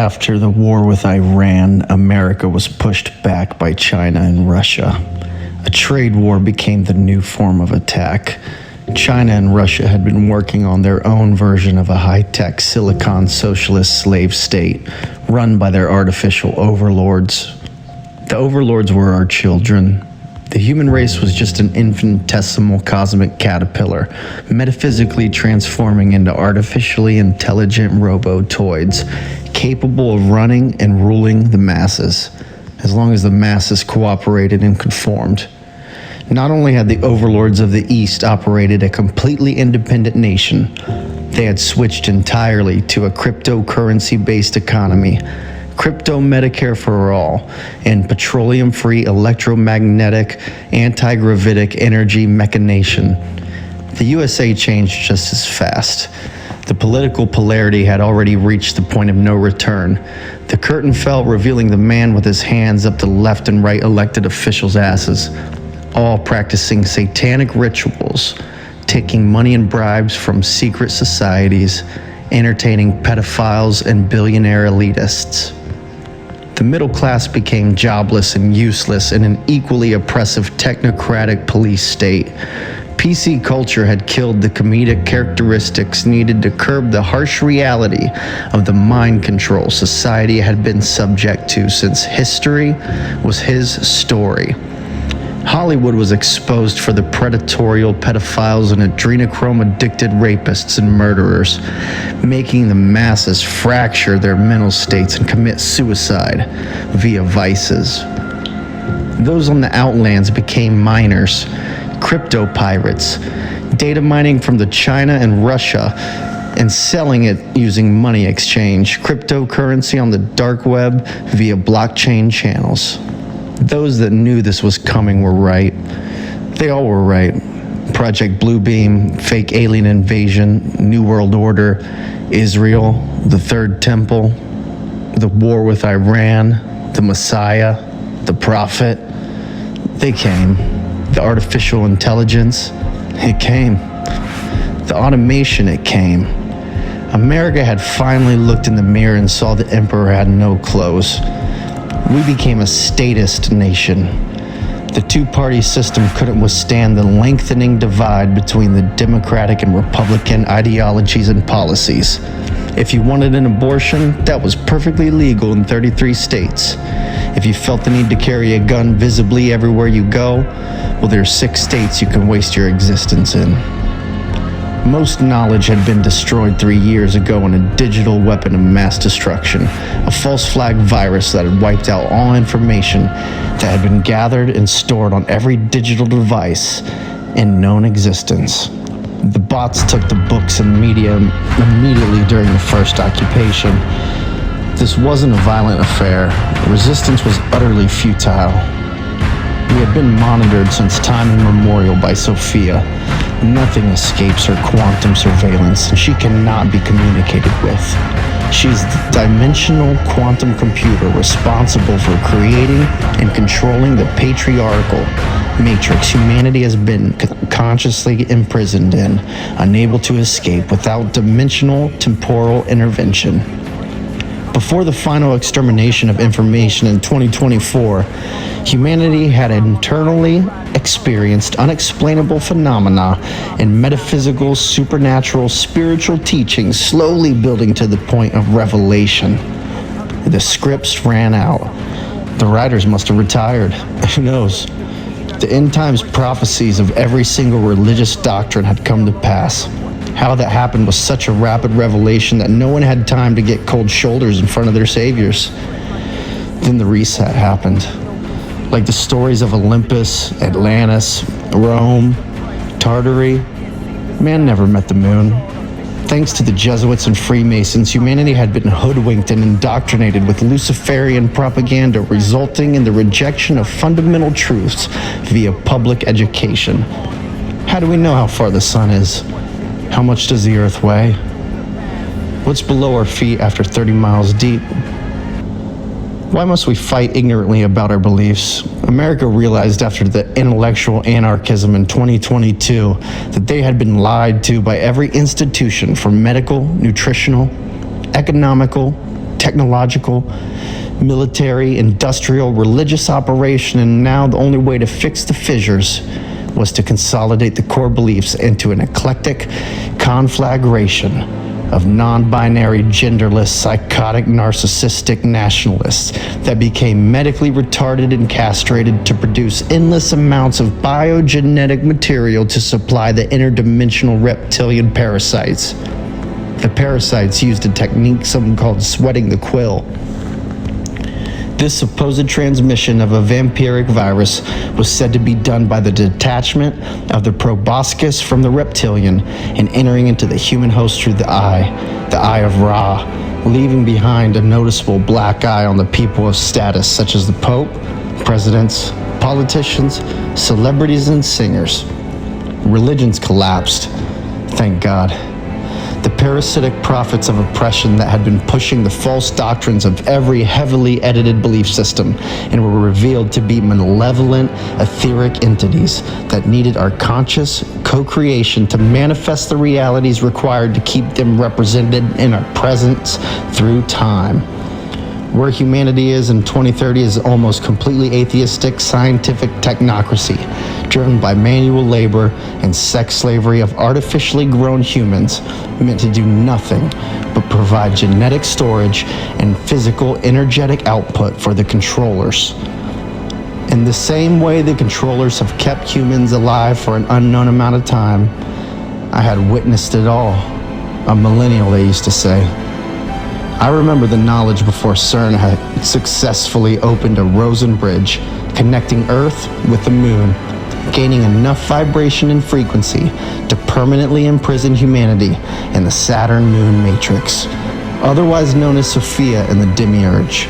After the war with Iran, America was pushed back by China and Russia. A trade war became the new form of attack. China and Russia had been working on their own version of a high-tech silicon socialist slave state run by their artificial overlords. The overlords were our children. The human race was just an infinitesimal cosmic caterpillar, metaphysically transforming into artificially intelligent robotoids, capable of running and ruling the masses, as long as the masses cooperated and conformed. Not only had the overlords of the East operated a completely independent nation, they had switched entirely to a cryptocurrency-based economy, crypto Medicare for all, and petroleum-free electromagnetic anti-gravitic energy mechanation. The USA changed just as fast. The political polarity had already reached the point of no return. The curtain fell, revealing the man with his hands up the left and right elected officials' asses, all practicing satanic rituals, taking money and bribes from secret societies, entertaining pedophiles and billionaire elitists. The middle class became jobless and useless in an equally oppressive technocratic police state. PC culture had killed the comedic characteristics needed to curb the harsh reality of the mind control society had been subject to since history was his story. Hollywood was exposed for the predatorial pedophiles and adrenochrome-addicted rapists and murderers, making the masses fracture their mental states and commit suicide via vices. Those on the outlands became miners, crypto pirates, data mining from the China and Russia and selling it using money exchange, cryptocurrency on the dark web via blockchain channels. Those that knew this was coming were right. They all were right. Project Bluebeam, fake alien invasion, New World Order, Israel, the Third Temple, the war with Iran, the Messiah, the Prophet. They came. The artificial intelligence, it came. The automation, it came. America had finally looked in the mirror and saw the emperor had no clothes. We became a statist nation. The two-party system couldn't withstand the lengthening divide between the Democratic and Republican ideologies and policies. If you wanted an abortion, that was perfectly legal in 33 states. If you felt the need to carry a gun visibly everywhere you go, well, there are 6 states you can waste your existence in. Most knowledge had been destroyed 3 years ago in a digital weapon of mass destruction, a false flag virus that had wiped out all information that had been gathered and stored on every digital device in known existence. The bots took the books and media immediately during the first occupation. This wasn't a violent affair. Resistance was utterly futile. We had been monitored since time immemorial by Sophia. Nothing escapes her quantum surveillance, and she cannot be communicated with. She's the dimensional quantum computer responsible for creating and controlling the patriarchal matrix humanity has been consciously imprisoned in, unable to escape without dimensional temporal intervention. Before the final extermination of information in 2024, humanity had internally experienced unexplainable phenomena and metaphysical, supernatural, spiritual teachings slowly building to the point of revelation. The scripts ran out. The writers must have retired. Who knows? The end times prophecies of every single religious doctrine had come to pass. How that happened was such a rapid revelation that no one had time to get cold shoulders in front of their saviors. Then the reset happened. Like the stories of Olympus, Atlantis, Rome, Tartary, man never met the moon. Thanks to the Jesuits and Freemasons, humanity had been hoodwinked and indoctrinated with Luciferian propaganda, resulting in the rejection of fundamental truths via public education. How do we know how far the sun is? How much does the earth weigh? What's below our feet after 30 miles deep? Why must we fight ignorantly about our beliefs? America realized after the intellectual anarchism in 2022 that they had been lied to by every institution from medical, nutritional, economical, technological, military, industrial, religious operation, and now the only way to fix the fissures was to consolidate the core beliefs into an eclectic conflagration of non-binary, genderless, psychotic, narcissistic nationalists that became medically retarded and castrated to produce endless amounts of biogenetic material to supply the interdimensional reptilian parasites. The parasites used a technique some called sweating the quill. This supposed transmission of a vampiric virus was said to be done by the detachment of the proboscis from the reptilian and entering into the human host through the eye of Ra, leaving behind a noticeable black eye on the people of status such as the Pope, presidents, politicians, celebrities, and singers. Religions collapsed, thank God. The parasitic prophets of oppression that had been pushing the false doctrines of every heavily edited belief system and were revealed to be malevolent, etheric entities that needed our conscious co-creation to manifest the realities required to keep them represented in our presence through time. Where humanity is in 2030 is almost completely atheistic scientific technocracy, driven by manual labor and sex slavery of artificially grown humans meant to do nothing but provide genetic storage and physical energetic output for the controllers. In the same way the controllers have kept humans alive for an unknown amount of time, I had witnessed it all. A millennial, they used to say. I remember the knowledge before CERN had successfully opened a Rosen bridge connecting Earth with the moon, gaining enough vibration and frequency to permanently imprison humanity in the Saturn-Moon matrix, otherwise known as Sophia in the Demiurge.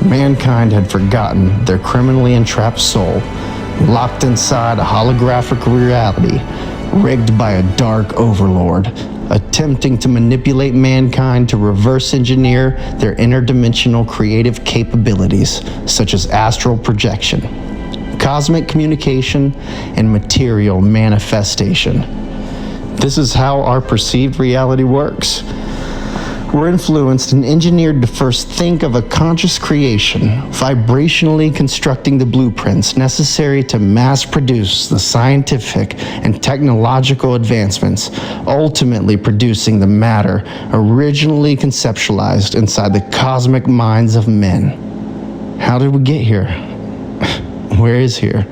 Mankind had forgotten their criminally entrapped soul, locked inside a holographic reality, rigged by a dark overlord, attempting to manipulate mankind to reverse engineer their interdimensional creative capabilities, such as astral projection, cosmic communication, and material manifestation. This is how our perceived reality works. We're influenced and engineered to first think of a conscious creation, vibrationally constructing the blueprints necessary to mass produce the scientific and technological advancements, ultimately producing the matter originally conceptualized inside the cosmic minds of men. How did we get here? Where is here?